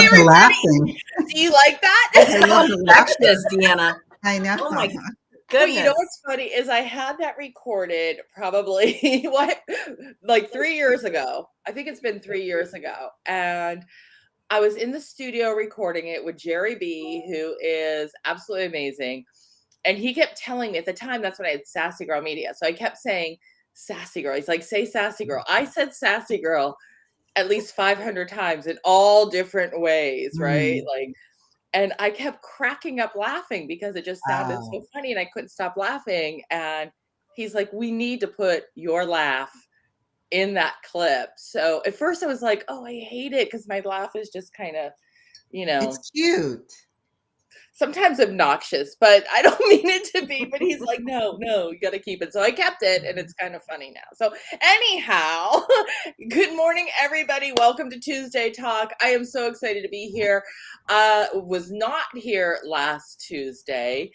love the laughing. Do you like that? I love the laughing. Deanna. I know. Oh my But goodness. you know what's funny is I had that recorded probably like 3 years ago. I think it's been 3 years ago. And I was in the studio recording it with Jerry B, who is absolutely amazing. And he kept telling me at the time, that's when I had Sassy Girl Media. So I kept saying Sassy Girl. He's like, say Sassy Girl. I said Sassy Girl at least 500 times in all different ways, right? Like, and I kept cracking up laughing because it just sounded so funny and I couldn't stop laughing. And he's like, we need to put your laugh in that clip. So at first I was like, oh, I hate it because my laugh is just kind of, It's cute. sometimes obnoxious, but I don't mean it to be. But he's like, no, you got to keep it. So I kept it, and it's kind of funny now. So anyhow, good morning, everybody. Welcome to Tuesday Talk. I am so excited to be here. Was not here last Tuesday.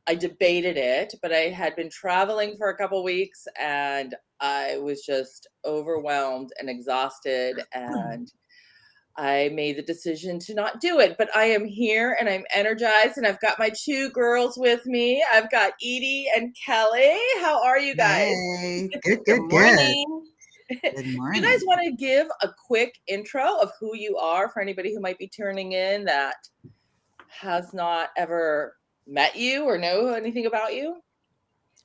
I debated it, but I had been traveling for a couple weeks, and I was just overwhelmed and exhausted, and I made the decision to not do it, but I am here and I'm energized and I've got my two girls with me. I've got Edie and Kelly. How are you guys? Hey, good. Good morning. Good morning. You guys want to give a quick intro of who you are for anybody who might be tuning in that has not ever met you or know anything about you?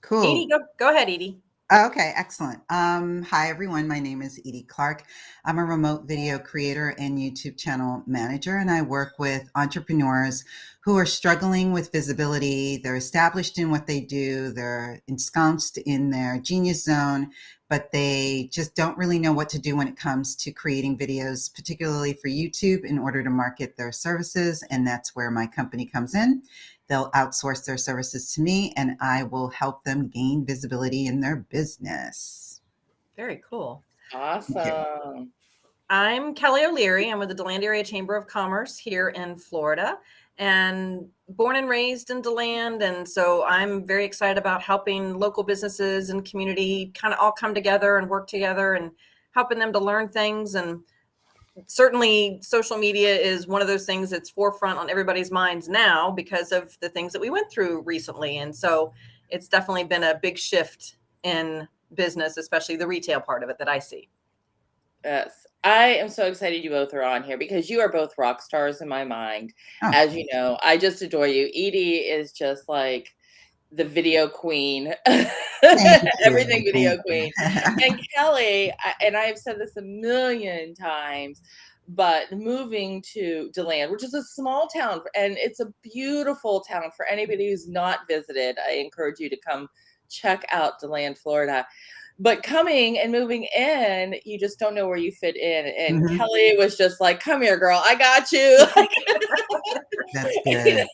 Cool. Edie, go ahead, Edie. Okay, excellent. Hi, everyone. My name is Edie Clarke. I'm a remote video creator and YouTube channel manager, and I work with entrepreneurs who are struggling with visibility. They're established in what they do. They're ensconced in their genius zone, but they just don't really know what to do when it comes to creating videos, particularly for YouTube, in order to market their services. And that's where my company comes in. They'll outsource their services to me, and I will help them gain visibility in their business. Very cool. Awesome. I'm Kelly O'Leary. I'm with the DeLand Area Chamber of Commerce here in Florida, and born and raised in DeLand. And so I'm very excited about helping local businesses and community kind of all come together and work together and helping them to learn things. And certainly social media is one of those things that's forefront on everybody's minds now because of the things that we went through recently. And so it's definitely been a big shift in business, especially the retail part of it that I see. Yes. I am so excited you both are on here because you are both rock stars in my mind. As you know, I just adore you. Edie is just like the video queen, everything video queen. And Kelly, and I've said this a million times, but moving to DeLand, which is a small town, and it's a beautiful town for anybody who's not visited. I encourage you to come check out DeLand, Florida. But coming and moving in, you just don't know where you fit in. And Kelly was just like, come here, girl. I got you. That's good.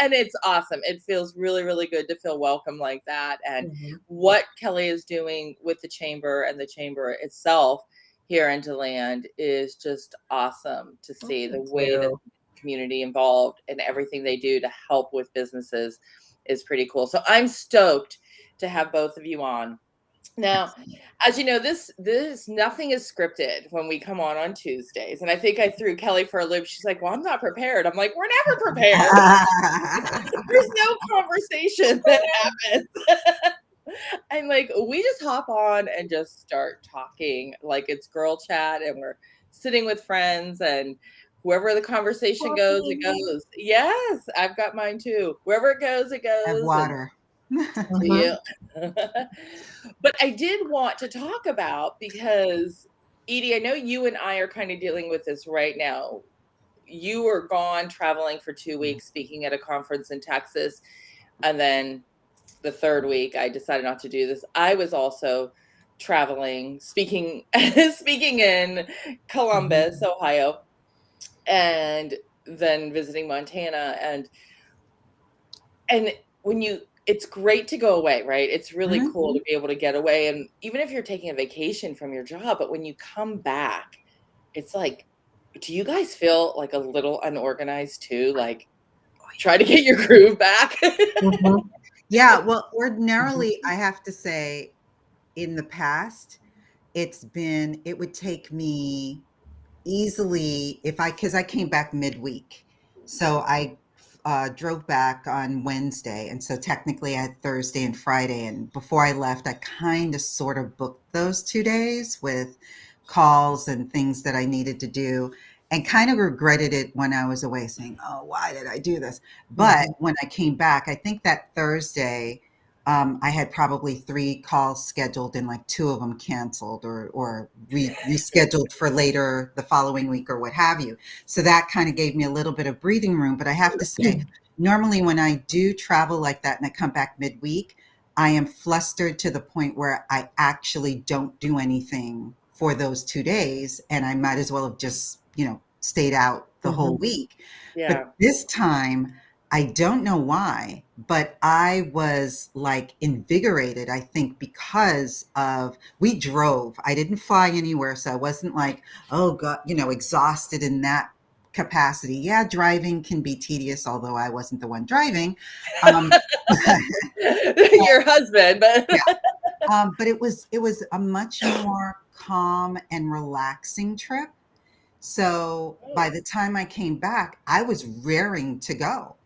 And it's awesome. It feels really, really good to feel welcome like that. And what Kelly is doing with the chamber and the chamber itself here in DeLand is just awesome to see. The way that the community involved and everything they do to help with businesses is pretty cool. So I'm stoked to have both of you on. Now, as you know, this nothing is scripted when we come on Tuesdays. And I think I threw Kelly for a loop. She's like, well, I'm not prepared. I'm like, we're never prepared. There's no conversation that happens. I'm like, we just hop on and just start talking like it's girl chat and we're sitting with friends and wherever the conversation goes, it goes. Yes, I've got mine too. Wherever it goes, it goes. And water. Yeah. But I did want to talk about, because Edie, I know you and I are kind of dealing with this right now. You were gone traveling for 2 weeks, speaking at a conference in Texas. And then the third week, I decided not to do this. I was also traveling, speaking in Columbus, Ohio, and then visiting Montana. And when it's great to go away, right? It's really cool to be able to get away. And even if you're taking a vacation from your job, but when you come back, it's like, do you guys feel like a little unorganized too? Like, try to get your groove back? Yeah, well, ordinarily, I have to say, in the past, it would take me easily, because I came back midweek. So I drove back on Wednesday. And so technically I had Thursday and Friday. And before I left, I kind of sort of booked those 2 days with calls and things that I needed to do, and kind of regretted it when I was away, saying, oh, why did I do this? But when I came back, I think that Thursday, I had probably 3 calls scheduled and like 2 of them canceled or rescheduled for later the following week or what have you. So that kind of gave me a little bit of breathing room. But I have to say, normally when I do travel like that and I come back midweek, I am flustered to the point where I actually don't do anything for those 2 days. And I might as well have just, stayed out the whole week. Yeah. But this time, I don't know why, but I was like invigorated, I think, because we drove. I didn't fly anywhere. So I wasn't like, oh God, exhausted in that capacity. Yeah, driving can be tedious, although I wasn't the one driving. Your husband, but But it was a much more calm and relaxing trip. So by the time I came back, I was raring to go.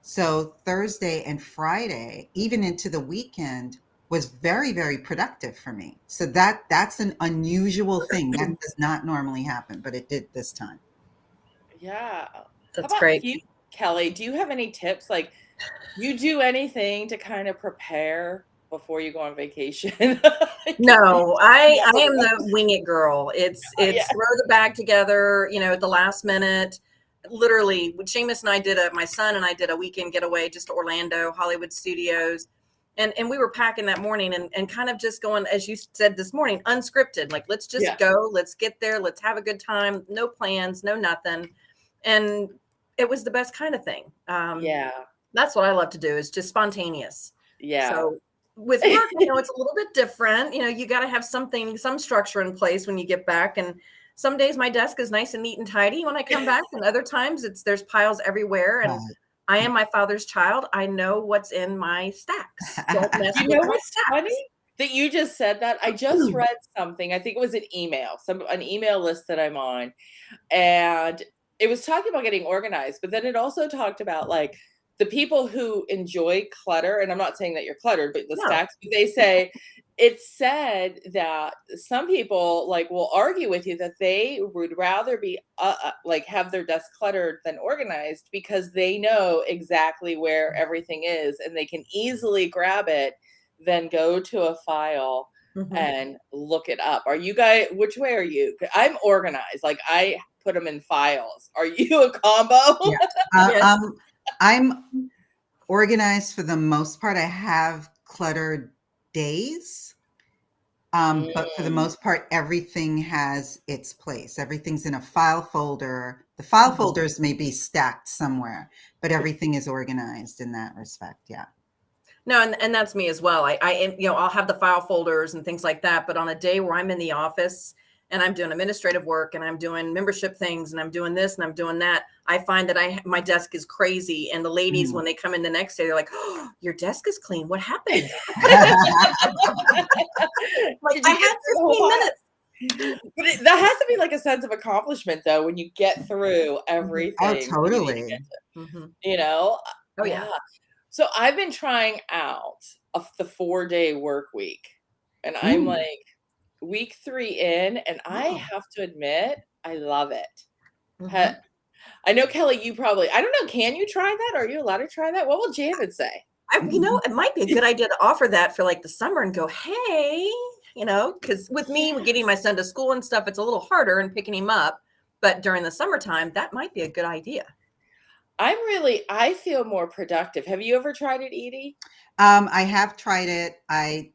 So Thursday and Friday, even into the weekend, was very, very productive for me. So that's an unusual thing. That does not normally happen, but it did this time. yeah. That's How about great. you, Kelly? Do you have any tips? Like, you do anything to kind of prepare before you go on vacation? No, I am the wing it girl. It's Yeah. throw the bag together, at the last minute. Literally, Seamus and I my son and I did a weekend getaway just to Orlando, Hollywood Studios. And we were packing that morning and kind of just going, as you said this morning, unscripted. Like, let's just go, let's get there, let's have a good time, no plans, no nothing. And it was the best kind of thing. That's what I love to do, is just spontaneous. Yeah. So with work, it's a little bit different. You got to have some structure in place when you get back. And some days my desk is nice and neat and tidy when I come back, and other times there's piles everywhere. And I am my father's child. I know what's in my stacks. Don't mess with my what's stacks. funny? That you just said that. I just read something. I think it was an email list that I'm on, and it was talking about getting organized, but then it also talked about like the people who enjoy clutter, and I'm not saying that you're cluttered, but the stacks, they say, it said that some people like will argue with you that they would rather be like have their desk cluttered than organized, because they know exactly where everything is and they can easily grab it, then go to a file and look it up. Are you guys, which way are you? I'm organized. Like, I put them in files. Are you a combo? Yes. I'm organized for the most part. I have cluttered days. But for the most part, everything has its place. Everything's in a file folder. The file folders may be stacked somewhere, but everything is organized in that respect. Yeah. No, and that's me as well. I'll have the file folders and things like that. But on a day where I'm in the office and I'm doing administrative work and I'm doing membership things and I'm doing this and I'm doing that, I find that my desk is crazy. And the ladies, when they come in the next day, they're like, "Oh, your desk is clean. What happened?" Like, I had 15 minutes. But that has to be like a sense of accomplishment, though, when you get through everything. Oh, totally. Oh, yeah. So I've been trying out the 4-day work week, and I'm like week 3 in, and I have to admit, I love it. I know, Kelly, I don't know, can you try that? Are you allowed to try that? What will Janet say? It might be a good idea to offer that for like the summer and go, hey, because with me, getting my son to school and stuff, it's a little harder and picking him up. But during the summertime, that might be a good idea. I feel more productive. Have you ever tried it, Edie? I have tried it. I,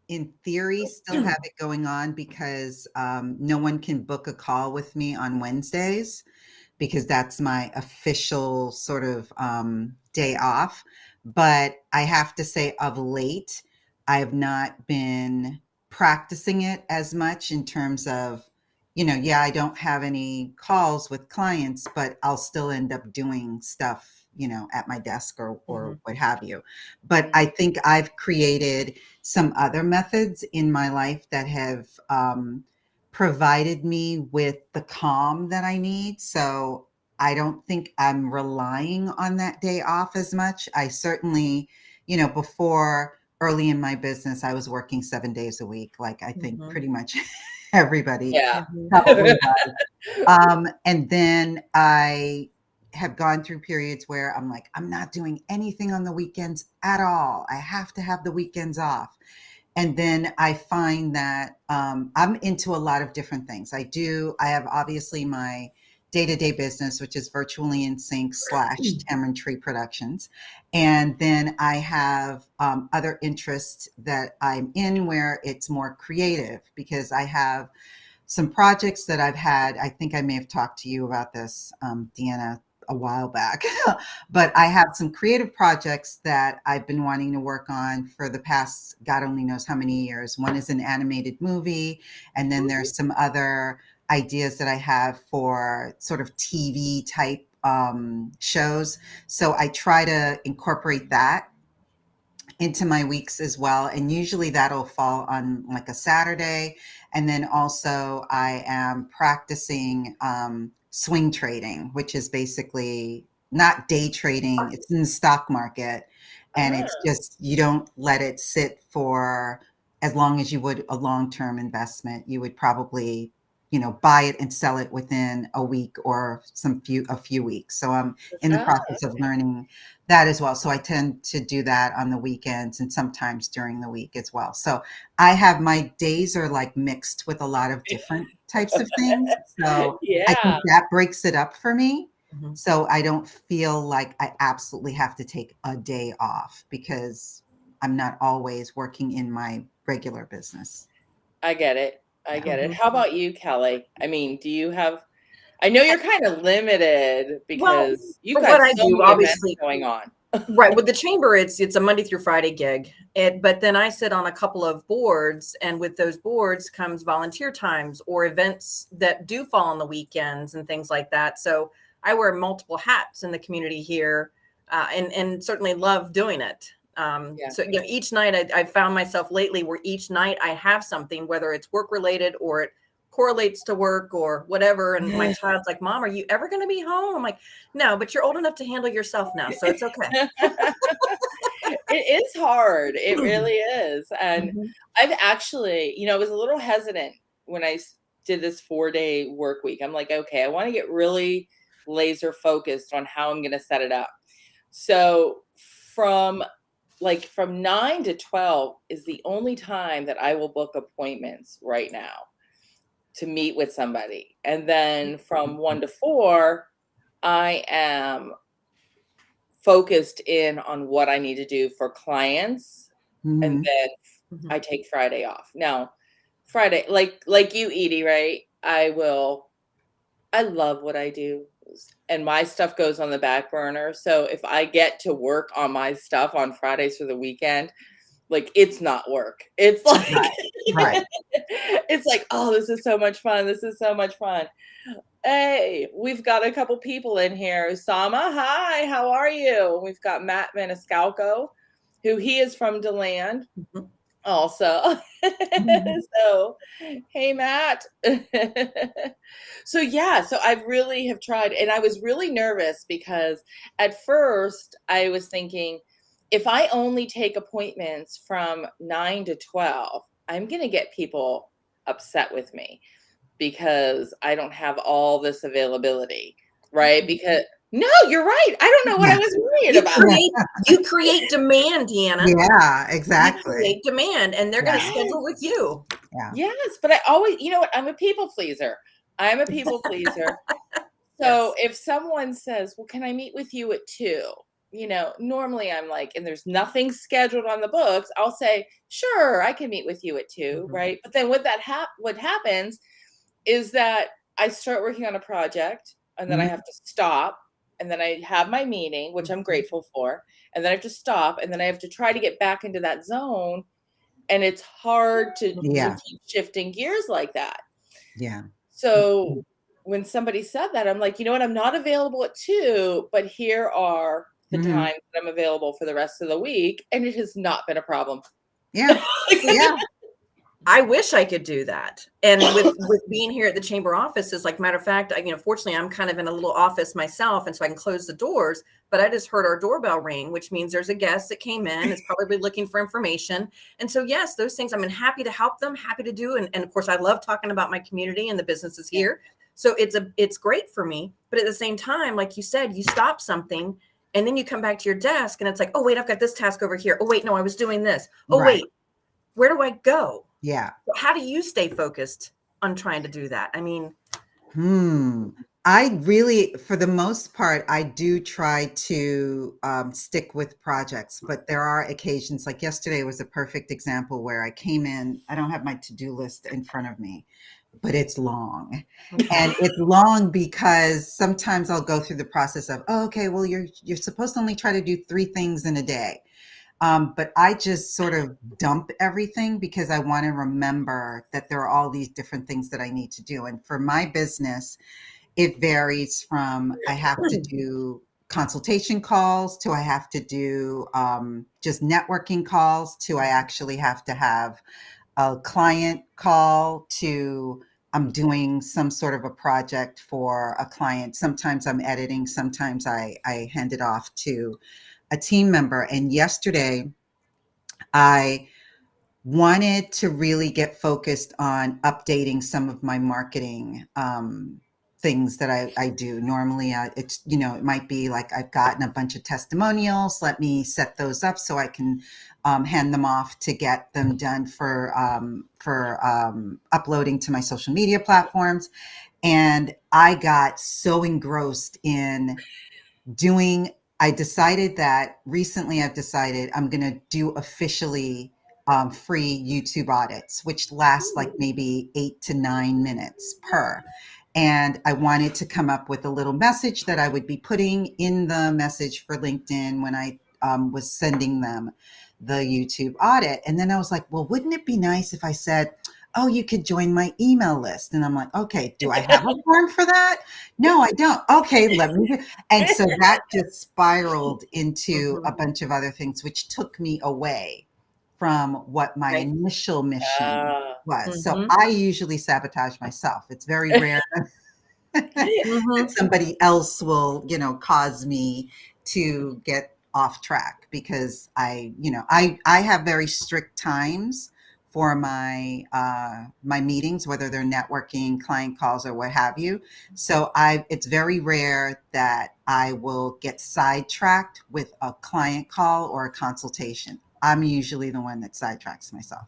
in theory, still have it going on because no one can book a call with me on Wednesdays, because that's my official sort of day off. But I have to say, of late, I have not been practicing it as much in terms of, I don't have any calls with clients, but I'll still end up doing stuff, at my desk or what have you. But I think I've created some other methods in my life that have provided me with the calm that I need. So I don't think I'm relying on that day off as much. I certainly, before early in my business, I was working 7 days a week, like I think pretty much everybody Yeah. probably does. And then I have gone through periods where I'm like, I'm not doing anything on the weekends at all. I have to have the weekends off. And then I find that I'm into a lot of different things. I have obviously my day-to-day business, which is Virtually in Sync / Tamarind Tree Productions. And then I have other interests that I'm in where it's more creative, because I have some projects that I've had. I think I may have talked to you about this, Deanna, a while back, but I have some creative projects that I've been wanting to work on for the past, God only knows how many years. One is an animated movie, and then there's some other ideas that I have for sort of TV type shows. So I try to incorporate that into my weeks as well. And usually that'll fall on like a Saturday. And then also I am practicing swing trading, which is basically not day trading. It's in the stock market. And it's just, you don't let it sit for as long as you would a long-term investment. You would probably, buy it and sell it within a week or a few weeks. So I'm in the process of learning that as well. So I tend to do that on the weekends and sometimes during the week as well. So I have, my days are like mixed with a lot of different types of things. So I think that breaks it up for me. So I don't feel like I absolutely have to take a day off, because I'm not always working in my regular business. I get it. I get it. How about you, Kelly? I mean, do you have, I know you're kind of limited because you've got so many events going on. Right. With the chamber, it's a Monday through Friday gig. But then I sit on a couple of boards, and with those boards comes volunteer times or events that do fall on the weekends and things like that. So I wear multiple hats in the community here, and certainly love doing it. So each night I found myself lately where each night I have something, whether it's work related or it correlates to work or whatever. And my child's like, Mom, are you ever going to be home? I'm like, no, but you're old enough to handle yourself now, so it's okay. It is hard. It really is. And I've actually, I was a little hesitant when I did this 4-day work week. I'm like, okay, I want to get really laser focused on how I'm going to set it up. So from 9 to 12 is the only time that I will book appointments right now to meet with somebody. And then from 1 to 4, I am focused in on what I need to do for clients. And then I take Friday off. Now, Friday, like you, Edie, right? I love what I do, and my stuff goes on the back burner. So if I get to work on my stuff on Fridays for the weekend, like, it's not work. It's like, right. It's like, oh, this is so much fun. This is so much fun. Hey, we've got a couple people in here. Sama, hi, how are you? We've got Matt Maniscalco, who he is from DeLand also. So, hey, Matt. So I really have tried, and I was really nervous because at first I was thinking, if I only take appointments from 9 to 12, I'm going to get people upset with me because I don't have all this availability, right? Because no, you're right. I don't know what I was worried about. You create demand, Deanna. Yeah, exactly. You create demand, and they're going to schedule with you. Yeah. Yes, but I always, I'm a people pleaser. I'm a people pleaser. So if someone says, well, can I meet with you at 2? Normally I'm like, and there's nothing scheduled on the books, I'll say, sure, I can meet with you at 2, right? But then what happens is that I start working on a project, and then I have to stop, and then I have my meeting, which I'm grateful for, and then I have to stop, and then I have to try to get back into that zone, and it's hard to keep shifting gears like that. Yeah. So when somebody said that, I'm like, you know what? I'm not available at 2, but here are the times that I'm available for the rest of the week, and it has not been a problem. Yeah. Yeah. I wish I could do that. And with being here at the chamber offices, like matter of fact, fortunately I'm kind of in a little office myself. And so I can close the doors, but I just heard our doorbell ring, which means there's a guest that came in, is probably looking for information. And so, yes, those things I'm happy to help them, happy to do. And of course I love talking about my community and the businesses here. So it's great for me. But at the same time, like you said, you stop something and then you come back to your desk and it's like, oh wait, I've got this task over here. Oh wait, no, I was doing this. Oh wait, where do I go? Yeah. How do you stay focused on trying to do that? I mean, I really, for the most part, I do try to stick with projects, but there are occasions, like yesterday was a perfect example where I came in, I don't have my to-do list in front of me, but it's long. And it's long because sometimes I'll go through the process of, oh, okay, well, you're supposed to only try to do 3 things in a day. But I just sort of dump everything because I want to remember that there are all these different things that I need to do. And for my business, it varies from I have to do consultation calls to I have to do just networking calls to I actually have to have a client call to I'm doing some sort of a project for a client. Sometimes I'm editing, sometimes I hand it off to a team member. And yesterday, I wanted to really get focused on updating some of my marketing things that I do. Normally, it's, it might be like I've gotten a bunch of testimonials. Let me set those up so I can hand them off to get them done for uploading to my social media platforms. And I got so engrossed in I decided that recently I've decided I'm going to do officially free YouTube audits, which last like maybe 8 to 9 minutes per. And I wanted to come up with a little message that I would be putting in the message for LinkedIn when I was sending them the YouTube audit. And then I was like, well, wouldn't it be nice if I said, oh, you could join my email list. And I'm like, okay, do I have a form for that? No, I don't. Okay, let me. And so that just spiraled into a bunch of other things, which took me away from what my initial mission was. So I usually sabotage myself. It's very rare that somebody else will, cause me to get off track because I have very strict times for my my meetings, whether they're networking, client calls, or what have you. So it's very rare that I will get sidetracked with a client call or a consultation. I'm usually the one that sidetracks myself.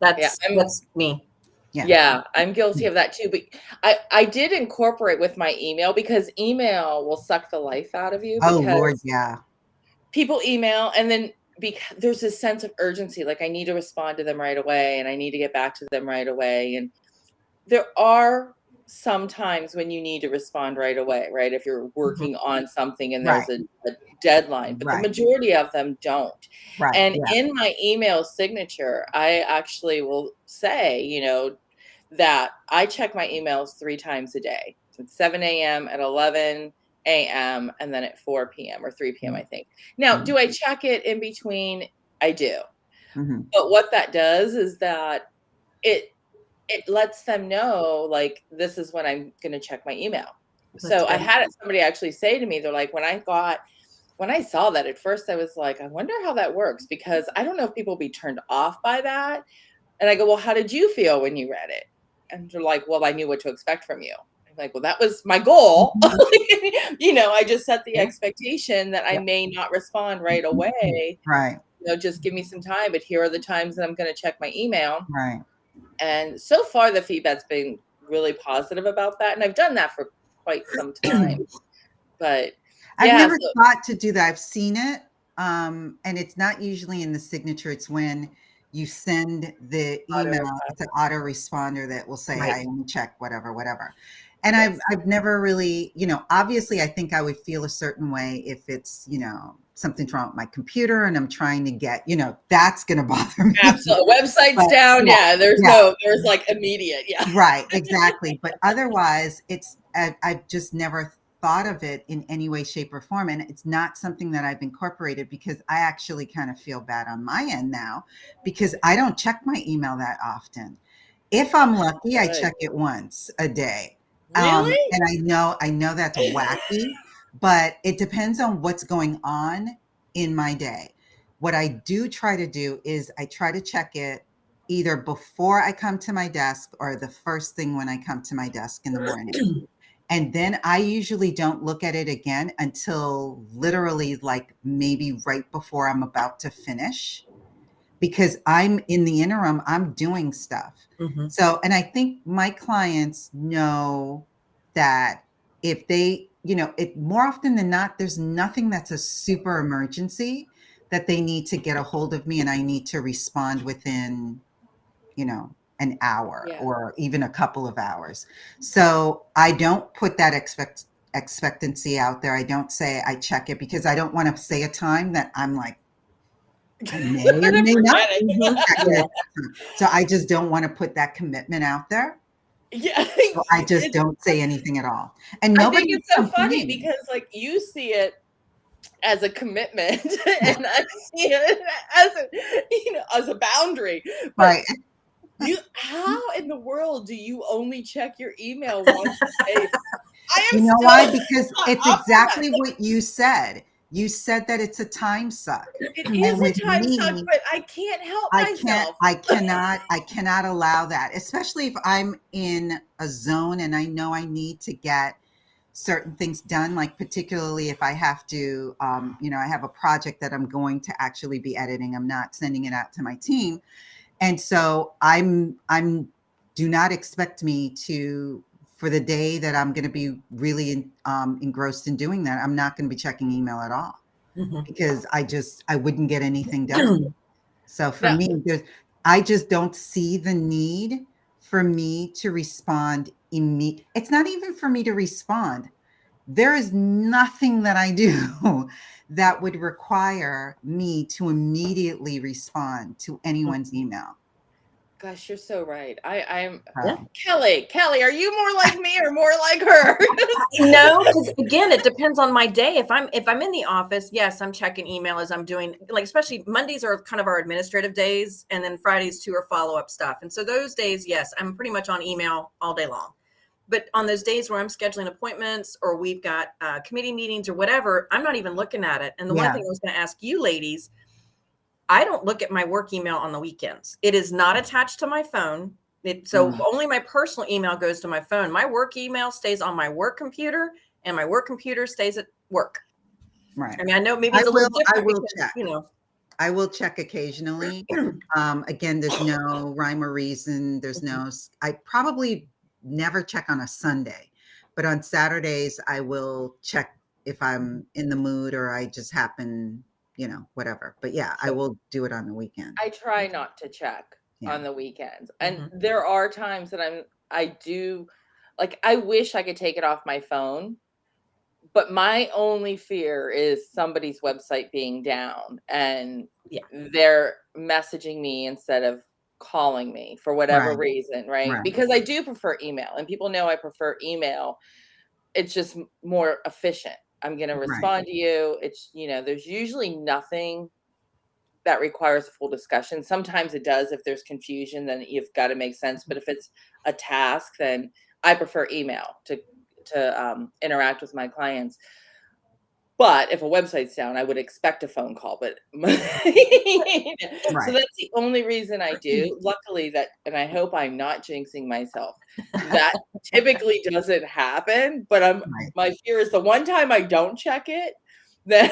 That's me. Yeah, I'm guilty of that too. But I did incorporate with my email because email will suck the life out of you. Oh, Lord, yeah. People email and then because there's this sense of urgency, like I need to respond to them right away and I need to get back to them right away. And there are some times when you need to respond right away, right? If you're working on something and there's a deadline, but the majority of them don't. And in my email signature, I actually will say, that I check my emails 3 times a day. At 7 a.m., at 11 a.m., and then at 4 p.m. or 3 p.m., I think. Now, do I check it in between? I do. But what that does is that it lets them know, like, this is when I'm going to check my email. So I had somebody actually say to me, they're like, when I saw that at first, I was like, I wonder how that works, because I don't know if people will be turned off by that. And I go, well, how did you feel when you read it? And they're like, well, I knew what to expect from you. I'm like, well, that was my goal. I just set the expectation that I may not respond right away. Right. Just give me some time. But here are the times that I'm going to check my email. Right. And so far, the feedback's been really positive about that. And I've done that for quite some time. But I've never thought to do that. I've seen it. And it's not usually in the signature. It's when you send the email, it's an autoresponder that will say, I only check whatever. And I've never really, obviously I think I would feel a certain way if it's, something's wrong with my computer and I'm trying to get, that's going to bother me. Absolutely. Website's down. There's like immediate. Yeah. Right. Exactly. But otherwise I've just never thought of it in any way, shape, or form. And it's not something that I've incorporated because I actually kind of feel bad on my end now because I don't check my email that often. If I'm lucky, I check it once a day. Really? And I know that's wacky, but it depends on what's going on in my day. What I do try to do is I try to check it either before I come to my desk or the first thing when I come to my desk in the morning. And then I usually don't look at it again until literally like maybe right before I'm about to finish, because I'm in the interim, I'm doing stuff. So, and I think my clients know that if they, it more often than not, there's nothing that's a super emergency that they need to get a hold of me and I need to respond within, an hour or even a couple of hours. So I don't put that expectancy out there. I don't say I check it because I don't want to say a time that I'm like, I may or may not. So I just don't want to put that commitment out there. Yeah. So I just don't say anything at all. And I nobody think it's so funny because like you see it as a commitment and I see it as a boundary. But right. How in the world do you only check your email once a day? Why? Because it's exactly what you said. You said that it's a time suck. It is a time suck, but I can't help myself. I cannot allow that, especially if I'm in a zone and I know I need to get certain things done, like particularly if I have to, I have a project that I'm going to actually be editing. I'm not sending it out to my team. And so do not expect me to, for the day that I'm going to be really engrossed in doing that, I'm not going to be checking email at all because I wouldn't get anything done. So for me, I just don't see the need for me to respond immediately. It's not even for me to respond. There is nothing that I do that would require me to immediately respond to anyone's email. Gosh, you're so right. I'm Kelly, are you more like me or more like her? No, because again, it depends on my day. If I'm in the office, yes, I'm checking email as I'm doing, like, especially Mondays are kind of our administrative days, and then Fridays too are follow-up stuff. And so those days, yes, I'm pretty much on email all day long. But on those days where I'm scheduling appointments or we've got committee meetings or whatever, I'm not even looking at it. And the one thing I was going to ask you ladies, I don't look at my work email on the weekends. It is not attached to my phone. So only my personal email goes to my phone. My work email stays on my work computer and my work computer stays at work. Right. I mean, I know maybe it's a little different. I will check. I will check occasionally. Again, there's no rhyme or reason. There's I probably never check on a Sunday, but on Saturdays, I will check if I'm in the mood or I just happen, whatever. But yeah, I will do it on the weekend. I try not to check on the weekends. And there are times that I do, like, I wish I could take it off my phone, but my only fear is somebody's website being down and they're messaging me instead of calling me for whatever reason, right? Because I do prefer email and people know I prefer email. It's just more efficient. I'm going to respond to you. It's, there's usually nothing that requires a full discussion. Sometimes it does. If there's confusion, then you've got to make sense. But if it's a task, then I prefer email to interact with my clients. But if a website's down, I would expect a phone call. But so that's the only reason I do. Luckily, and I hope I'm not jinxing myself, that typically doesn't happen. But my fear is the one time I don't check it, then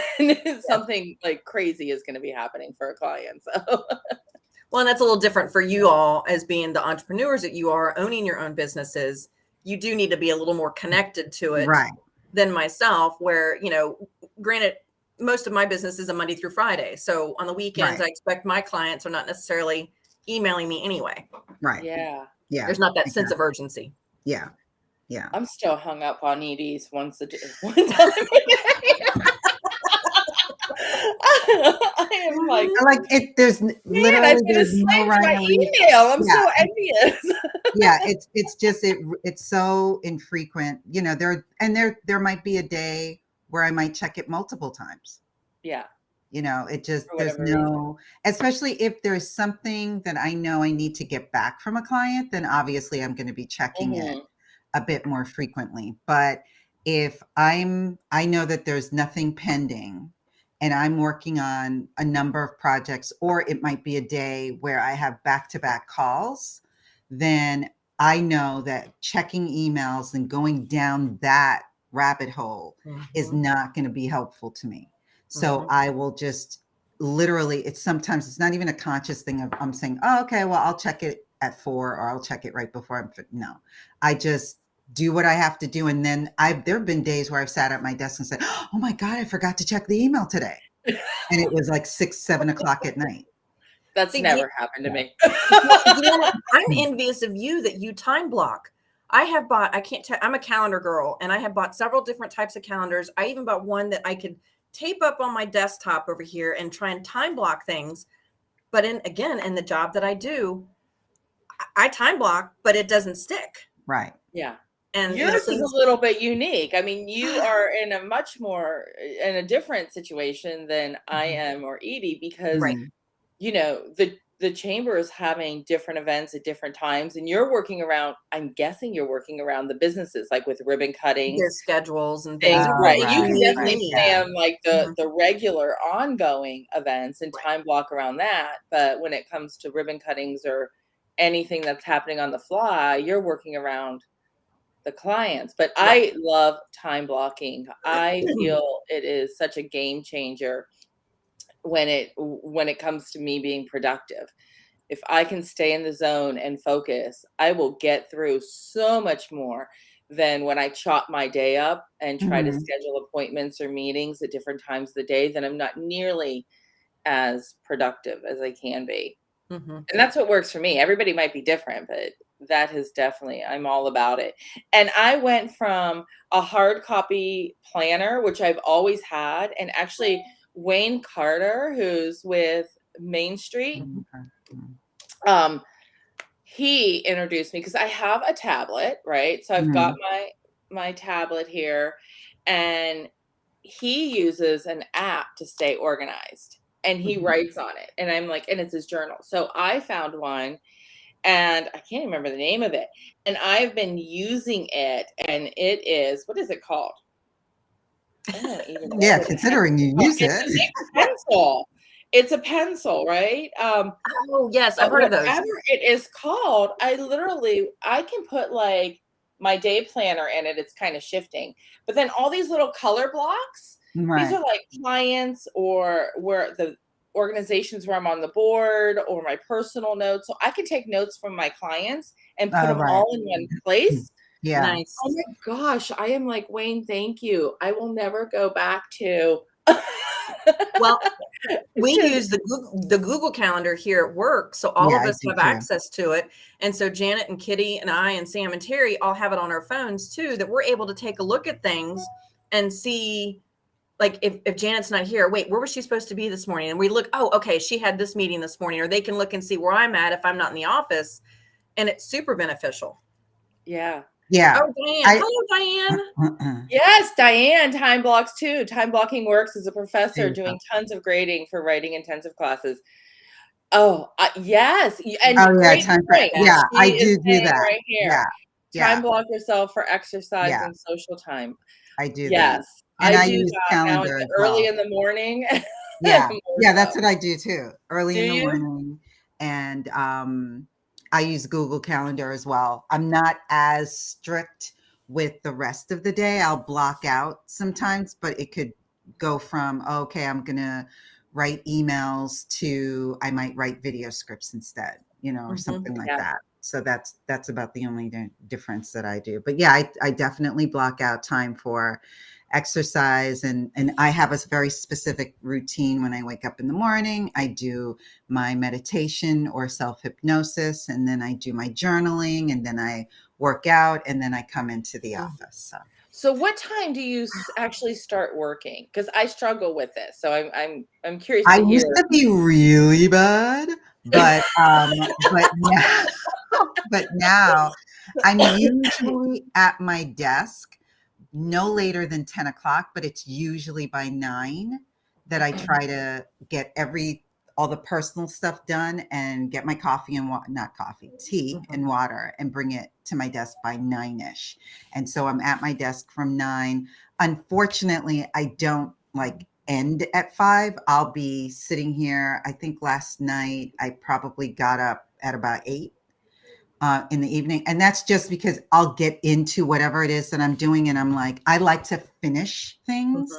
something like crazy is going to be happening for a client. So. Well, and that's a little different for you all as being the entrepreneurs that you are, owning your own businesses. You do need to be a little more connected to it than myself, where, granted, most of my business is a Monday through Friday. So on the weekends, I expect my clients are not necessarily emailing me anyway. Right. Yeah. Yeah. There's not that sense of urgency. Yeah. Yeah. I'm still hung up on Edie's one time. I am like, Like it, there's man, literally I've been there's no enslaved to rhyme my or reason. email. I'm Yeah, so envious. yeah. It's just it's so infrequent. You know, there might be a day where I might check it multiple times. Yeah, You know, it just, for there's whatever reason. no, especially if there's something that I know I need to get back from a client, then obviously I'm going to be checking it Mhm. a bit more frequently. But if I know that there's nothing pending and I'm working on a number of projects, or it might be a day where I have back-to-back calls, then I know that checking emails and going down that rabbit hole is not going to be helpful to me. So I will just literally, sometimes it's not even a conscious thing of I'm saying, oh, okay, well, I'll check it at 4 or I'll check it right before no, I just do what I have to do. And then there have been days where I've sat at my desk and said, oh my God, I forgot to check the email today. And it was like 6, 7 o'clock at night. That's See, never happened to me. Deanna, I'm envious of you that you time block. I have bought, I can't tell, I'm a calendar girl, and I have bought several different types of calendars. I even bought one that I could tape up on my desktop over here and try and time block things. But in the job that I do, I time block, but it doesn't stick. Right. Yeah. And Yours is a little bit unique. I mean, you are in a different situation than I am or Edie, because right. you know, the chamber is having different events at different times, and you're working around, I'm guessing you're working around the businesses, like with ribbon cuttings, Their schedules and things, things. right? What You you can need, definitely me. plan like the regular ongoing events and time block around that. But when it comes to ribbon cuttings or anything that's happening on the fly, you're working around the clients. But I love time blocking. I feel it is such a game changer when it comes to me being productive. If I can stay in the zone and focus, I will get through so much more than when I chop my day up and try to schedule appointments or meetings at different times of the day. Then I'm not nearly as productive as I can be. And that's what works for me. Everybody might be different, but that has definitely, I'm all about it. And I went from a hard copy planner, which I've always had, and actually Wayne Carter, who's with Main Street, he introduced me, because I have a tablet, right? So I've got my tablet here, and he uses an app to stay organized, and he writes on it, and I'm like, and it's his journal. So I found one, and I can't remember the name of it, and I've been using it, and it is, what is it called? I don't even know. Yeah, considering you use it. It's a big pencil. It's a pencil, right? Oh yes, I've heard of those. Whatever it is called, I can put like my day planner in it. It's kind of shifting, but then all these little color blocks, these are like clients or where the organizations where I'm on the board, or my personal notes. So I can take notes from my clients and put them all in one place. Yeah. Nice. Oh my gosh. I am like, Wayne, thank you. I will never go back to. Well, we use the Google Calendar here at work, so all of us have access to it. And so Janet and Kitty and I and Sam and Terry all have it on our phones too, that we're able to take a look at things and see, like, if Janet's not here, wait, where was she supposed to be this morning? And we look, oh, okay, she had this meeting this morning. Or they can look and see where I'm at if I'm not in the office. And it's super beneficial. Yeah. Yeah. Oh, Diane. Hello, Diane. Yes, Diane time blocks too. Time blocking works as a professor doing tons of grading for writing intensive classes. Oh, yes. And great point. Yeah, I do that. Right here. Yeah. Time block yourself for exercise and social time. I do that. Yes. And I do use that calendar now as early well. in the morning. Yeah. Yeah, that's what I do too. Early in the you? morning. And I use Google Calendar as well. I'm not as strict with the rest of the day. I'll block out sometimes, but it could go from, okay, I'm going to write emails to I might write video scripts instead, you know, or something like that. So that's about the only difference that I do. But yeah, I definitely block out time for exercise, and I have a very specific routine. When I wake up in the morning, I do my meditation or self-hypnosis, and then I do my journaling, and then I work out, and then I come into the office. So what time do you actually start working? Because I struggle with this, so I'm curious I to hear. used to be really bad, but now, but now I'm usually at my desk no later than 10 o'clock, but it's usually by 9 that I try to get all the personal stuff done and get my coffee and not coffee, tea and water, and bring it to my desk by 9ish. And so I'm at my desk from 9. Unfortunately, I don't like end at 5. I'll be sitting here. I think last night I probably got up at about 8 in the evening. And that's just because I'll get into whatever it is that I'm doing. And I'm like, I like to finish things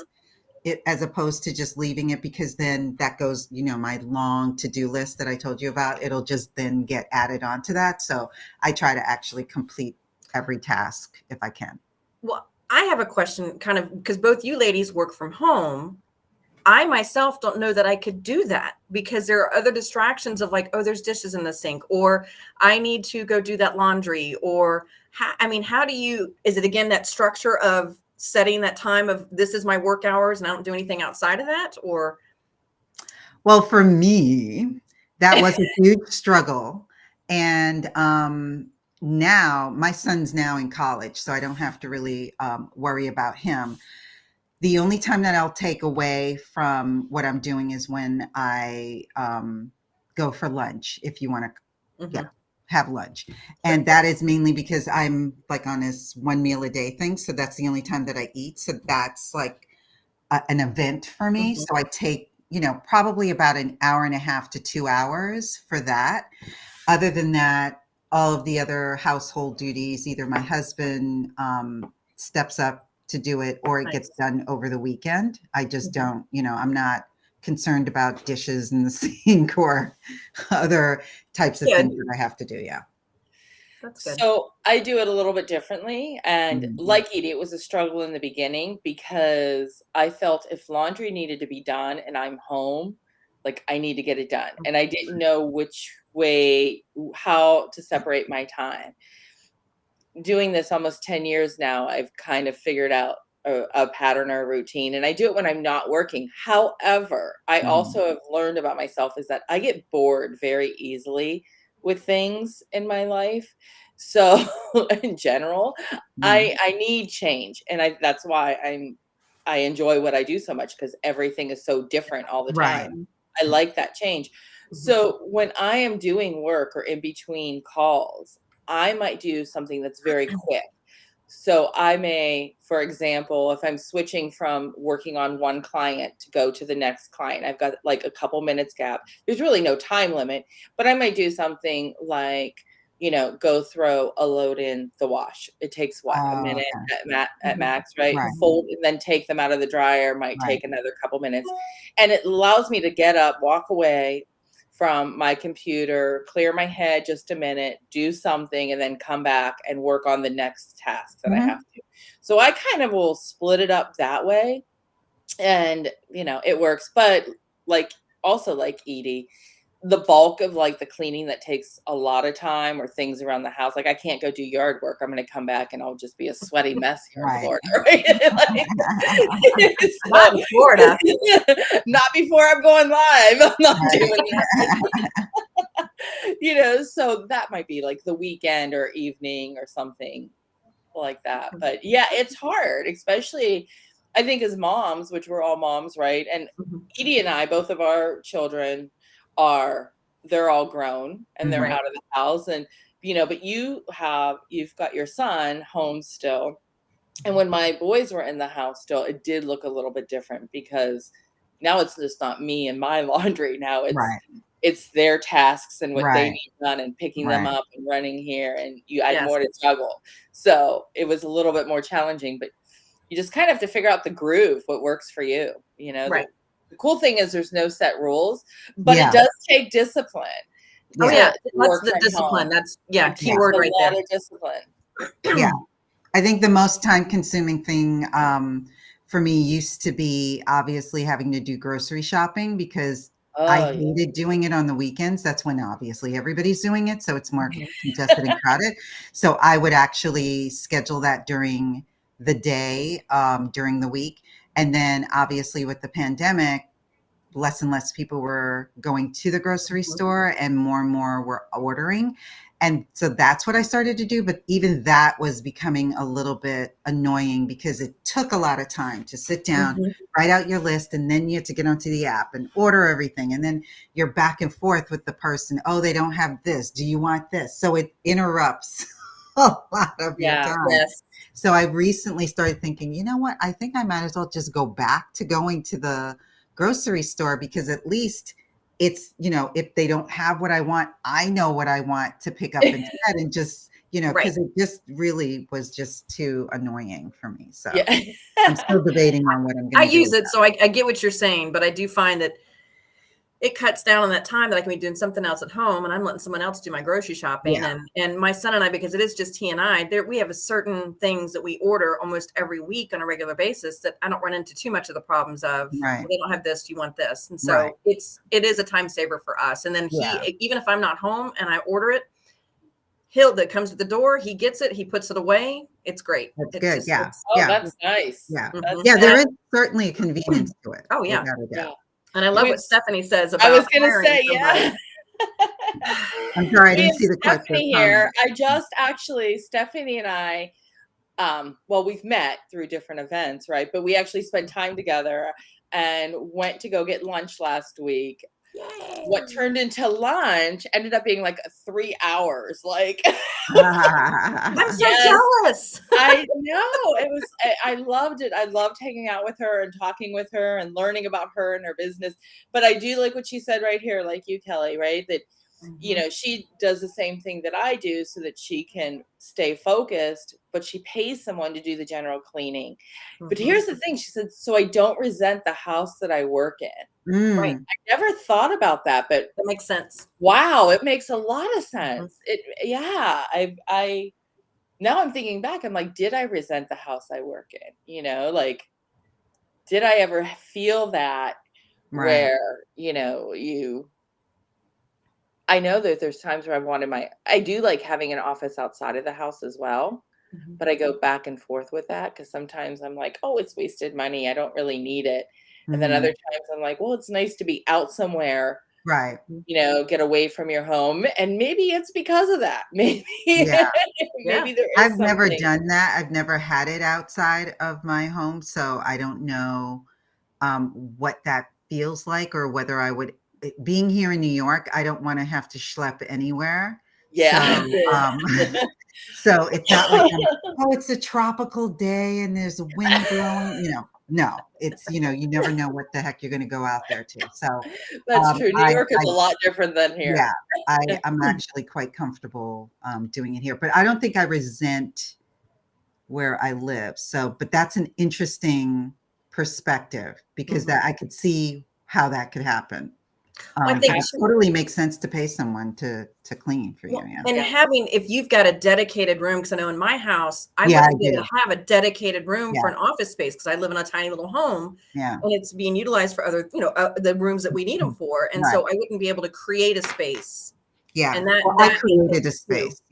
as opposed to just leaving it, because then that goes, my long to-do list that I told you about, it'll just then get added onto that. So I try to actually complete every task if I can. Well, I have a question, kind of, because both you ladies work from home. I myself don't know that I could do that, because there are other distractions of like, oh, there's dishes in the sink, or I need to go do that laundry, or how do you, is it again that structure of setting that time of this is my work hours and I don't do anything outside of that? Or well, for me, that was a huge struggle. And now my son's now in college, so I don't have to really worry about him. The only time that I'll take away from what I'm doing is when I go for lunch, if you want to have lunch. And that is mainly because I'm like on this 1 meal a day thing. So that's the only time that I eat. So that's like an event for me. So I take, probably about an hour and a half to 2 hours for that. Other than that, all of the other household duties, either my husband steps up to do it, or it gets done over the weekend. I just don't, I'm not concerned about dishes in the sink or other types of things that I have to do. Yeah. That's good. So I do it a little bit differently. And like Edie, it was a struggle in the beginning, because I felt if laundry needed to be done and I'm home, like I need to get it done. And I didn't know which way, how to separate my time. Doing this almost 10 years now, I've kind of figured out a pattern or a routine, and I do it when I'm not working. However, I also have learned about myself is that I get bored very easily with things in my life. So in general, I need change. And that's why I enjoy what I do so much, because everything is so different all the time. I like that change. So when I am doing work or in between calls, I might do something that's very quick. So I may, for example, if I'm switching from working on one client to go to the next client, I've got like a couple minutes gap. There's really no time limit, but I might do something like, go throw a load in the wash. It takes a minute at max, right? Fold and then take them out of the dryer might take another couple minutes. And it allows me to get up, walk away from my computer, clear my head just a minute, do something, and then come back and work on the next task that I have to. So I kind of will split it up that way, and it works. But also like Edie, the bulk of like the cleaning that takes a lot of time, or things around the house, like I can't go do yard work. I'm going to come back and I'll just be a sweaty mess here in Florida, right? Not in Florida. Not before I'm going live. I'm not doing that. So that might be like the weekend or evening or something like that. But yeah, it's hard, especially I think as moms, which we're all moms, right? And Edie and I, both of our children they're all grown and they're out of the house, and but you've got your son home still. And when my boys were in the house still, it did look a little bit different, because now it's just not me and my laundry. Now it's their tasks and what they need done, and picking them up and running here, and you add more to juggle. So it was a little bit more challenging, but you just kind of have to figure out the groove, what works for you. The cool thing is there's no set rules, but it does take discipline. Oh yeah, that's the discipline. Home. That's keyword right there. Discipline. Yeah, I think the most time-consuming thing for me used to be obviously having to do grocery shopping, because I hated doing it on the weekends. That's when obviously everybody's doing it, so it's more congested and crowded. So I would actually schedule that during the day during the week. And then obviously with the pandemic, less and less people were going to the grocery store and more were ordering. And so that's what I started to do. But even that was becoming a little bit annoying because it took a lot of time to sit down, write out your list, and then you have to get onto the app and order everything. And then you're back and forth with the person. Oh, they don't have this. Do you want this? So it interrupts a lot of your time. Yes. So I recently started thinking, you know what? I think I might as well just go back to going to the grocery store, because at least it's, you know, if they don't have what I want, I know what I want to pick up instead, and just, you know, because it just really was just too annoying for me. So I'm still debating on what I'm going to do. I use it, so I get what you're saying, but I do find that it cuts down on that time that I can be doing something else at home, and I'm letting someone else do my grocery shopping. And my son and I, because it is just he and I, we have certain things that we order almost every week on a regular basis that I don't run into too much of the problems of, well, they don't have this, do you want this? And so it is a time saver for us. And then he, even if I'm not home and I order it, that comes to the door, he gets it, he puts it away. It's great. That's it's good. Just, that's nice. There is certainly a convenience to it. Oh yeah. Without a doubt. And I love what Stephanie says about. I was going to say, I'm sorry, I didn't see the question here. I just actually, Stephanie and I, well, we've met through different events, right? But we actually spent time together and went to go get lunch last week. Yay. What turned into lunch ended up being like 3 hours. Like, I'm so jealous. I know, it was. I loved it. I loved hanging out with her and talking with her and learning about her and her business. But I do like what she said right here, like you, Kelly, right? That you know, she does the same thing that I do so that she can stay focused, but she pays someone to do the general cleaning. But here's the thing, she said, so I don't resent the house that I work in. Right. I never thought about that, but that makes sense. Wow, it makes a lot of sense. I now I'm thinking back, I'm like, did I resent the house I work in? You know, like, did I ever feel that where, you know, I know that there's times where I do like having an office outside of the house as well, but I go back and forth with that because sometimes I'm like, oh, it's wasted money. I don't really need it. And then other times I'm like, well, it's nice to be out somewhere, right? You know, get away from your home. And maybe it's because of that. Maybe, maybe there is I've never done that. I've never had it outside of my home. So I don't know what that feels like, or whether I would. Being here in New York, I don't want to have to schlep anywhere. Yeah. So it's not like, oh, it's a tropical day and there's a wind blowing, you know. No, it's, you know, you never know what the heck you're going to go out there to. So that's true. New York is a lot different than here. Yeah, I'm actually quite comfortable doing it here, but I don't think I resent where I live. So, but that's an interesting perspective, because that I could see how that could happen. I think it totally makes sense to pay someone to clean for you. And having, if you've got a dedicated room, because I know in my house, I wouldn't be able to have a dedicated room for an office space because I live in a tiny little home, and it's being utilized for other, you know, the rooms that we need them for, and so I wouldn't be able to create a space. And I created a space.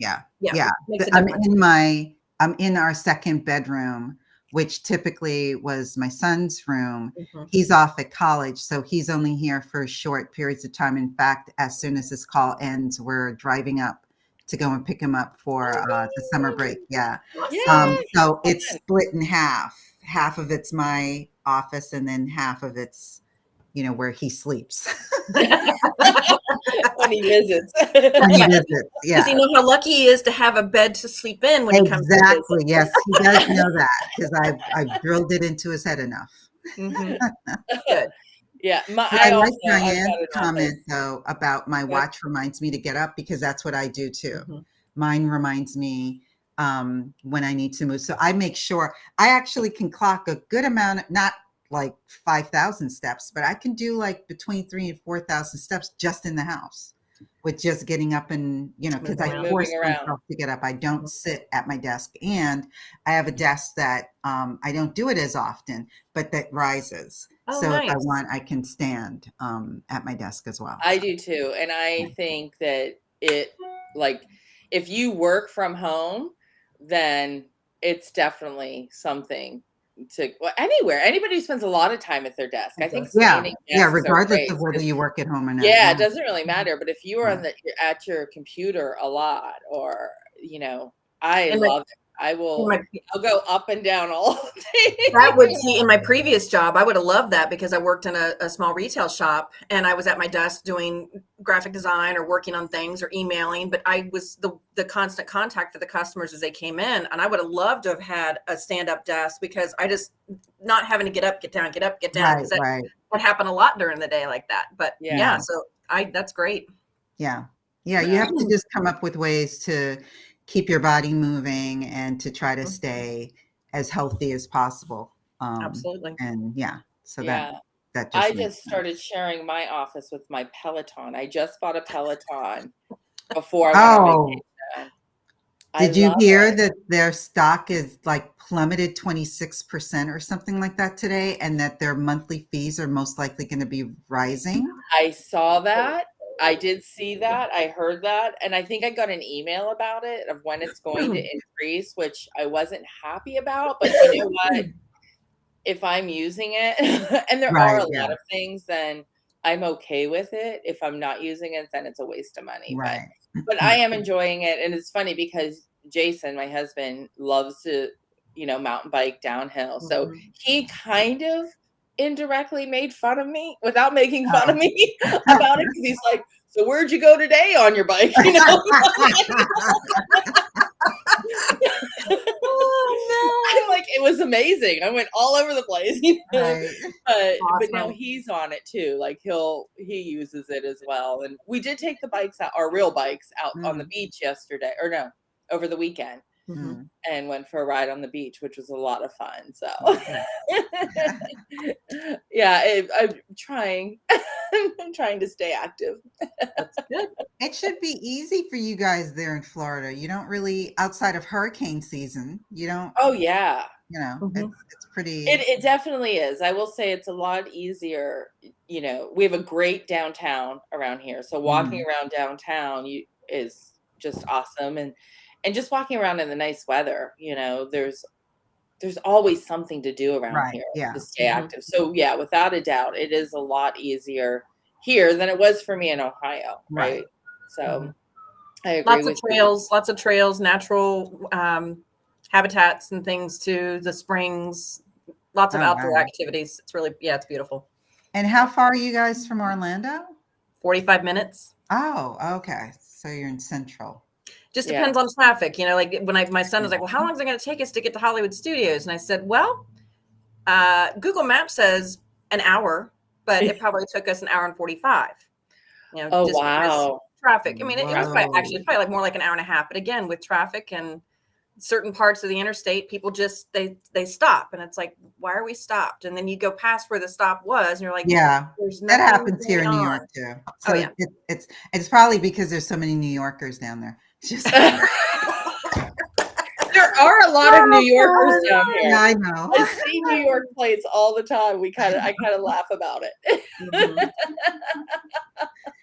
I'm in our second bedroom, which typically was my son's room. He's off at college, so he's only here for short periods of time. In fact, as soon as this call ends, we're driving up to go and pick him up for the summer break. So it's split in half. Half of it's my office, and then half of it's, you know, where he sleeps. When he visits. Does he know how lucky he is to have a bed to sleep in when he comes to visit? Exactly. Yes, he does know that, because I've drilled it into his head enough. Good. Yeah. I like Diane's comment though about my watch reminds me to get up, because that's what I do too. Mine reminds me when I need to move. So I make sure I actually can clock a good amount, not like 5,000 steps, but I can do like between 3,000 and 4,000 steps just in the house with just getting up, and, you know, because I force myself to get up. I don't sit at my desk, and I have a desk that I don't do it as often, but that rises. So if I want, I can stand at my desk as well. I do too. And I think that it, like, if you work from home, then it's definitely something to anywhere. Anybody who spends a lot of time at their desk. I think standing desks regardless are of whether you work at home or not. Yeah, it doesn't really matter. But if you are at your computer a lot, or I love it. I'll go up and down all day. That would see in my previous job, I would have loved that because I worked in a small retail shop and I was at my desk doing graphic design or working on things or emailing, but I was the constant contact for the customers as they came in. And I would have loved to have had a stand-up desk because I just not having to get up, get down, get up, get down. Because that would happen a lot during the day like that. But so that's great. Yeah. You have to just come up with ways to keep your body moving and to try to stay as healthy as possible. Absolutely. And so that just I just started sharing my office with my Peloton. I just bought a Peloton before I went on vacation. Did you hear that their stock is like plummeted 26% or something like that today, and that their monthly fees are most likely going to be rising? I saw that. I did see that. I heard that. And I think I got an email about it of when it's going to increase, which I wasn't happy about. But you know what? If I'm using it, and there are a lot of things, then I'm okay with it. If I'm not using it, then it's a waste of money. Right. But I am enjoying it. And it's funny because Jason, my husband, loves to, mountain bike downhill. So he kind of indirectly made fun of me without making fun of me about it, because he's like, so where'd you go today on your bike? I'm like, it was amazing. I went all over the place, but now he's on it too. Like he uses it as well. And we did take the bikes out, our real bikes, out on the beach yesterday, or no, over the weekend. And went for a ride on the beach, which was a lot of fun. So I'm trying. I'm trying to stay active. That's good. It should be easy for you guys there in Florida. You don't really, outside of hurricane season, you don't. Oh yeah. It's pretty. It definitely is. I will say it's a lot easier. We have a great downtown around here. So walking around downtown is just awesome. And just walking around in the nice weather, there's always something to do around here to stay active. So without a doubt, it is a lot easier here than it was for me in Ohio. Right. So I agree lots of trails, natural habitats and things too, the springs, lots of outdoor activities. It's really, it's beautiful. And how far are you guys from Orlando? 45 minutes. Oh, okay. So you're in Central. Just depends on traffic. Like when my son was like, well, how long is it going to take us to get to Hollywood Studios? And I said, well, Google Maps says an hour, but it probably took us an hour and 45. Oh, wow. Traffic. I mean, it was probably like more like an hour and a half. But again, with traffic and certain parts of the interstate, people just, they stop. And it's like, why are we stopped? And then you go past where the stop was and you're like, that happens here in New York too. So it's probably because there's so many New Yorkers down there. There are a lot of New Yorkers down here. Yeah, I know. I see New York plates all the time. I kind of laugh about it.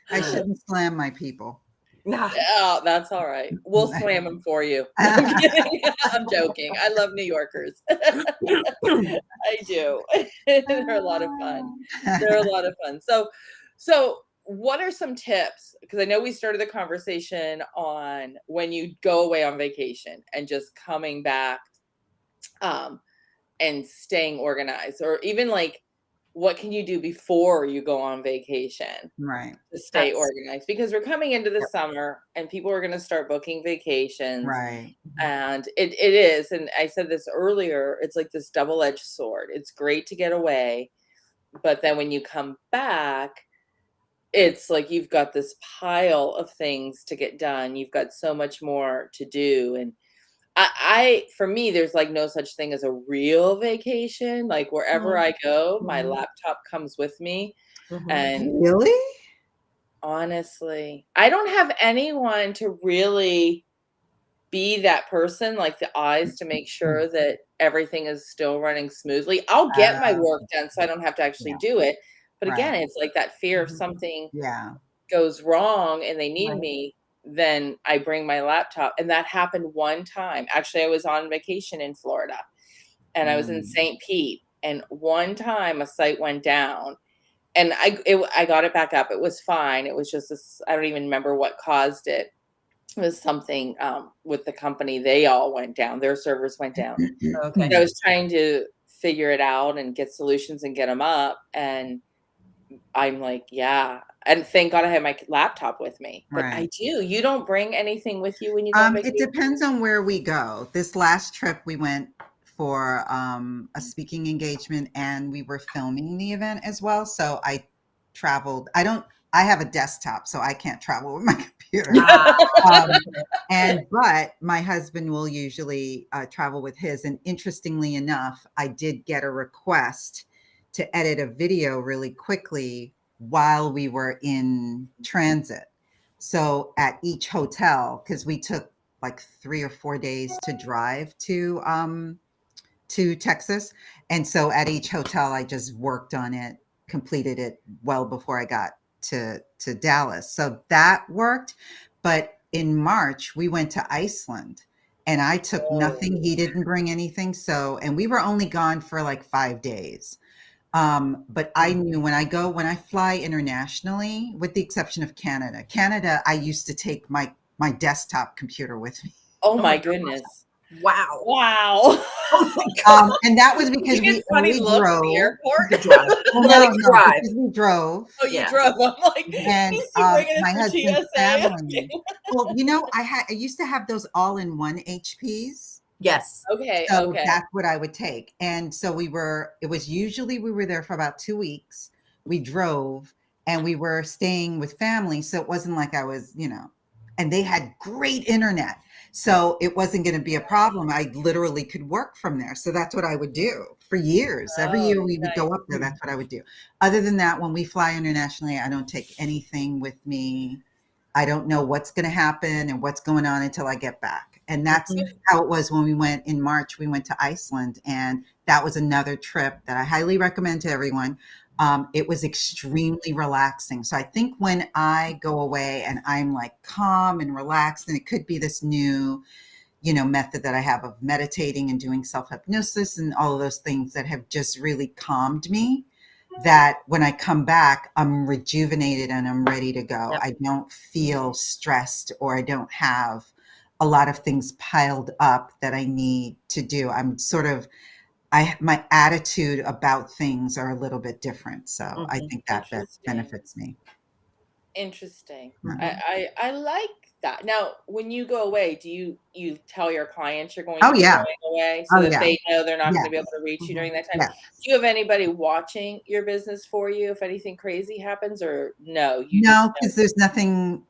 I shouldn't slam my people. Yeah, that's all right. We'll slam them for you. I'm kidding. I'm joking. I love New Yorkers. I do. They're a lot of fun. So what are some tips? Because I know we started the conversation on when you go away on vacation and just coming back and staying organized, or even like, what can you do before you go on vacation to stay organized? Because we're coming into the summer and people are going to start booking vacations. Right. And it is. And I said this earlier, it's like this double-edged sword. It's great to get away, but then when you come back, it's like you've got this pile of things to get done. You've got so much more to do. And for me, there's like no such thing as a real vacation. Like wherever I go, my laptop comes with me. And really, honestly, I don't have anyone to really be that person, like the eyes to make sure that everything is still running smoothly. I'll get my work done so I don't have to actually do it. But again, it's like that fear of something goes wrong and they need me. then I bring my laptop. And that happened one time. Actually, I was on vacation in Florida and I was in St. Pete. And one time a site went down and I got it back up. It was fine. It was just this, I don't even remember what caused it. It was something with the company. They all went down. Their servers went down. Okay. So I was trying to figure it out and get solutions and get them up. And I'm like, yeah. And thank God I had my laptop with me. But Right. I do. You don't bring anything with you when you go on vacation? It depends on where we go. This last trip we went for a speaking engagement and we were filming the event as well. So I traveled. I have a desktop, so I can't travel with my computer. But my husband will usually travel with his. And interestingly enough, I did get a request to edit a video really quickly while we were in transit. So at each hotel, because we took like 3 or 4 days to drive to Texas. And so at each hotel, I just worked on it, completed it well before I got to Dallas. So that worked. But in March, we went to Iceland and I took nothing. He didn't bring anything. So, and we were only gone for like 5 days. But I knew when I fly internationally, with the exception of Canada, I used to take my desktop computer with me. Oh my goodness. Wow. Wow. Oh my God. And that was because we funny look drove. at the airport. Well, no, because we drove. Oh, you drove. I'm like, and my husband's family. Well, I used to have those all-in-one HPs. Yes. Okay. So okay. that's what I would take. And so we were there for about 2 weeks. We drove and we were staying with family. So it wasn't like I was, and they had great internet. So it wasn't going to be a problem. I literally could work from there. So that's what I would do for years. Every year we would go up there. That's what I would do. Other than that, when we fly internationally, I don't take anything with me. I don't know what's going to happen and what's going on until I get back. And that's how it was when we went in March. We went to Iceland, and that was another trip that I highly recommend to everyone. It was extremely relaxing. So I think when I go away and I'm like calm and relaxed, and it could be this new, method that I have of meditating and doing self-hypnosis and all of those things that have just really calmed me, that when I come back, I'm rejuvenated and I'm ready to go. Yep. I don't feel stressed, or I don't have a lot of things piled up that I need to do. I'm sort of, my attitude about things are a little bit different. So I think that benefits me. Interesting. Mhm. I like that. Now, when you go away, do you tell your clients you're going Oh, to be yeah. going away so that they know they're not going to be Yes. able to reach you during that time? Yes. Do you have anybody watching your business for you if anything crazy happens, or no? No, because there's nothing,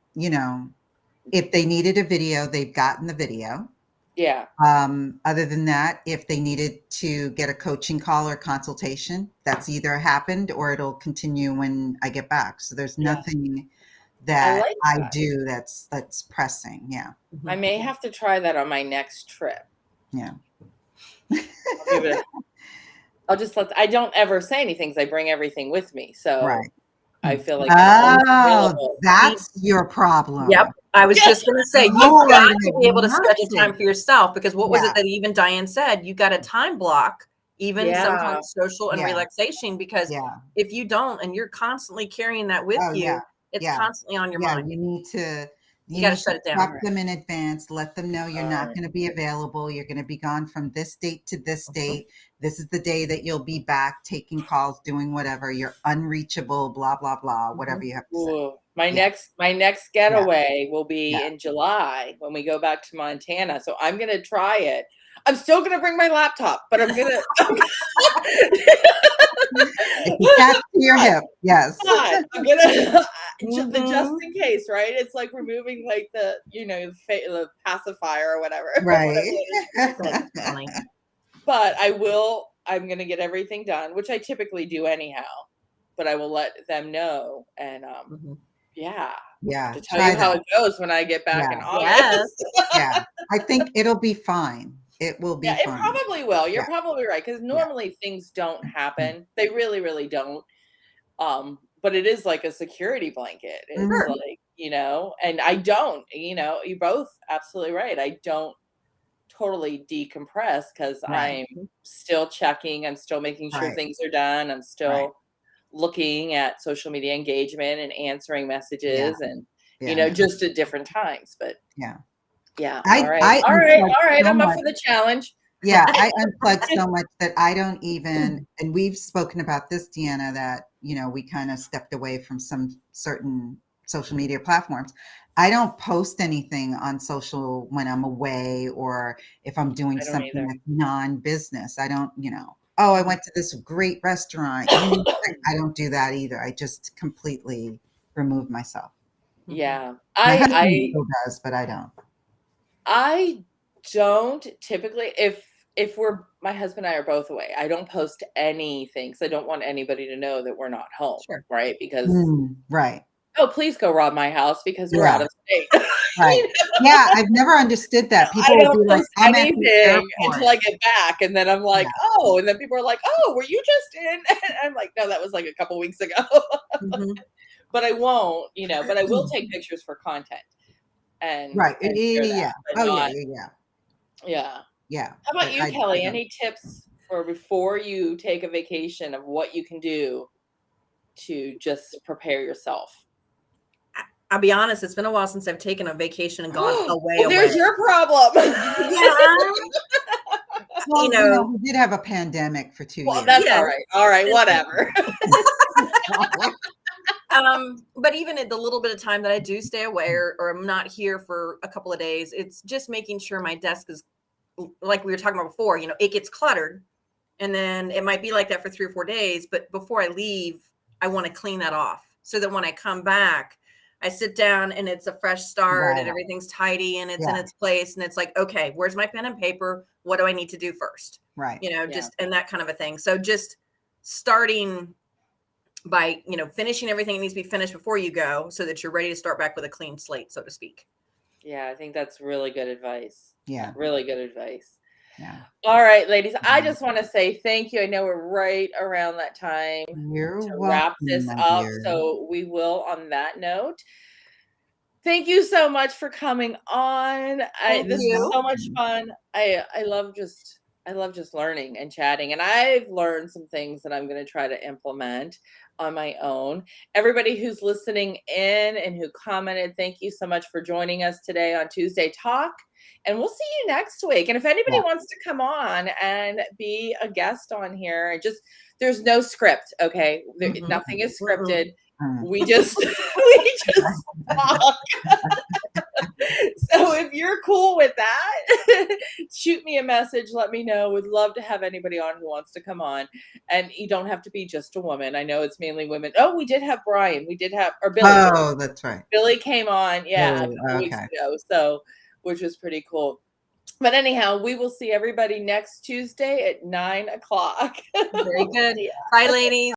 if they needed a video, they've gotten the video. Yeah. Other than that, if they needed to get a coaching call or consultation, that's either happened or it'll continue when I get back. So there's nothing that I do that's pressing. Yeah. I may have to try that on my next trip. Yeah. I'll just I don't ever say anything because I bring everything with me. So right. I feel like that's your problem. Yep. I was just going to say, you've got to be able to schedule time for yourself, because what was it that even Diane said? You got a time block, even sometimes social and relaxation, because if you don't, and you're constantly carrying that with you, it's constantly on your mind. You need to, you got to shut it down. Talk them in advance, let them know you're not going to be available. You're going to be gone from this date to this date. This is the day that you'll be back taking calls, doing whatever. You're unreachable, blah, blah, blah, whatever you have to say. My next getaway will be in July when we go back to Montana. So I'm going to try it. I'm still going to bring my laptop, but I'm going to attach to your hip. Yes. I'm going to just in case, right? It's like removing like the, the pacifier or whatever. Right. But I'm going to get everything done, which I typically do anyhow, but I will let them know. And, to tell you how it goes when I get back in August. I think it'll be fine. It will be fine. It probably will. You're probably right, because normally things don't happen. They really, really don't. But it is like a security blanket. It's like you know, and I don't, you know, you're both absolutely right. I don't totally decompress because Right. I'm still checking, I'm still making sure Right. things are done, I'm Right. still looking at social media engagement and answering Yeah. messages and, you Yeah. know, No. just at different times. But Yeah. yeah, all I right. I All right. unplugged All right. so I'm up much. for the challenge. Yeah, I unplugged so much that I don't even, and we've spoken about this, Deanna, that, you know, we kind of stepped away from some certain social media platforms. I don't post anything on social when I'm away or if I'm doing I don't something either. that's non-business. I don't, you know, oh, I went to this great restaurant. I don't do that either. I just completely remove myself. Yeah. My I husband I still does, but I don't. I don't typically, if we're my husband and I are both away, I don't post anything because I don't want anybody to know that we're not home, Sure. right? Because Right. oh, please go rob my house because we're Yeah. out of state. Right. You know? Yeah, I've never understood that. I People will don't be like, post "I'm at the anything airport." until I get back, and then I'm like, Yeah, "Oh," and then people are like, "Oh, were you just in?" And I'm like, "No, that was like a couple weeks ago." Mhm. But I won't, you know, but I will take pictures for content right. and Yeah, share yeah, that, yeah. but Oh, yeah, not yeah, yeah. yeah. Yeah, How about but you, I Kelly? don't. Any tips for before you take a vacation of what you can do to just prepare yourself? I'll be honest, it's been a while since I've taken a vacation and gone Well, away. there's your problem. Yeah, you Well, you know, know, we did have a pandemic for 2 Well, years. that's yeah. all right. All right, whatever. But even at the little bit of time that I do stay away or I'm not here for a couple of days, it's just making sure my desk is like we were talking about before, you know, it gets cluttered. And then it might be like that for 3 or 4 days. But before I leave, I want to clean that off so that when I come back, I sit down and it's a fresh start and Right. everything's tidy and it's in Yeah, its place. And it's like, okay, where's my pen and paper? What do I need to do first? right. You know, Yeah. just and that kind of a thing. So just starting by, you know, finishing everything that needs to be finished before you go so that you're ready to start back with a clean slate, so to speak. Yeah, I think that's really good advice. Yeah, Really good advice. yeah. All right, ladies, I Mhm. just want to say thank you. I know we're right around that time You're to welcome, wrap this my up. dear. So we will, on that note, thank you so much for coming on. Thank This is you. so much fun. I love just learning and chatting, and I've learned some things that I'm going to try to implement on my own. Everybody who's listening in and who commented, thank you so much for joining us today on Tuesday Talk. And we'll see you next week. And if anybody Yeah. wants to come on and be a guest on here, and just there's no script, okay? Mhm. Nothing is Mm-mm. scripted. Mm. We just we just talk. So if you're cool with that, shoot me a message. Let me know. Would love to have anybody on who wants to come on. And you don't have to be just a woman. I know it's mainly women. Oh, we did have Brian. We did have, or Billy. Oh, that's right. Billy came on, yeah, a Really? couple weeks Okay. ago. So, which was pretty cool. But anyhow, we will see everybody next Tuesday at 9 o'clock. Very good. Yeah. Bye, ladies.